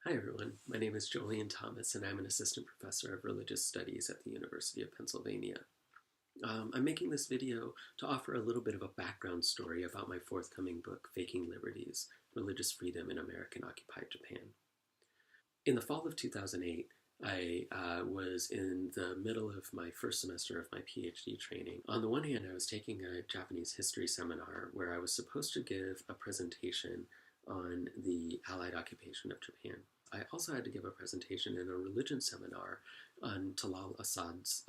Hi everyone, my name is Jolyon and I'm an assistant professor of religious studies at the University of Pennsylvania. I'm making this video to offer a little bit of a background story about my forthcoming book, Faking Liberties, Religious Freedom in American-Occupied Japan. In the fall of 2008, I was in the middle of my first semester of my PhD training. On the one hand, I was taking a Japanese history seminar where I was supposed to give a presentation on the Allied occupation of Japan. I also had to give a presentation in a religion seminar on Talal Assad's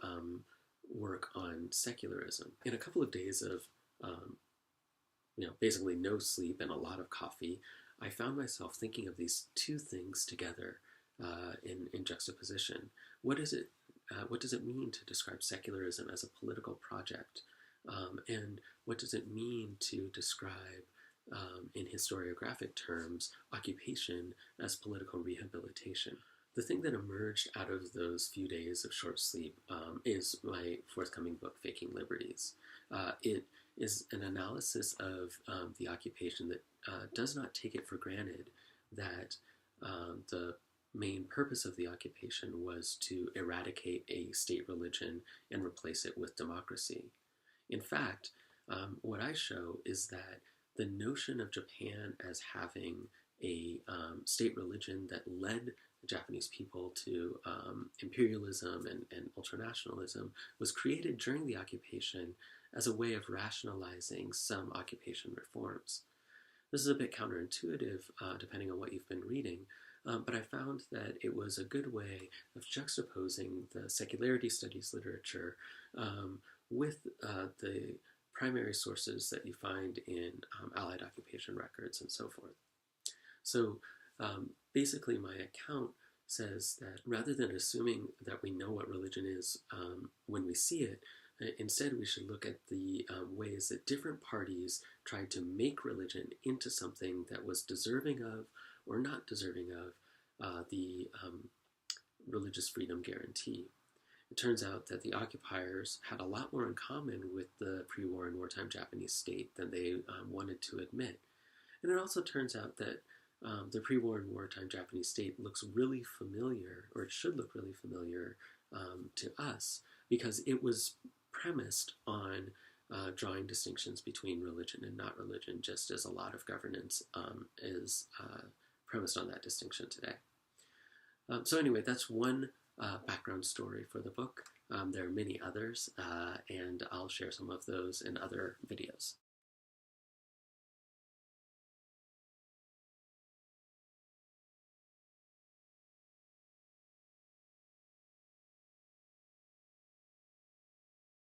work on secularism. In a couple of days of basically no sleep and a lot of coffee, I found myself thinking of these two things together in juxtaposition. What does it mean to describe secularism as a political project? And what does it mean to describe, in historiographic terms, occupation as political rehabilitation? The thing that emerged out of those few days of short sleep is my forthcoming book, Faking Liberties. It is an analysis of the occupation that does not take it for granted that the main purpose of the occupation was to eradicate a state religion and replace it with democracy. In fact, what I show is that the notion of Japan as having a state religion that led the Japanese people to imperialism and ultranationalism was created during the occupation as a way of rationalizing some occupation reforms. This is a bit counterintuitive depending on what you've been reading, but I found that it was a good way of juxtaposing the secularity studies literature with the primary sources that you find in Allied occupation records and so forth. So basically my account says that rather than assuming that we know what religion is when we see it, instead we should look at the ways that different parties tried to make religion into something that was deserving of or not deserving of the religious freedom guarantee. It turns out that the occupiers had a lot more in common with the pre-war and wartime Japanese state than they wanted to admit. And it also turns out that the pre-war and wartime Japanese state looks really familiar, or it should look really familiar to us, because it was premised on drawing distinctions between religion and not religion, just as a lot of governance is premised on that distinction today. So anyway, that's one background story for the book. There are many others, and I'll share some of those in other videos.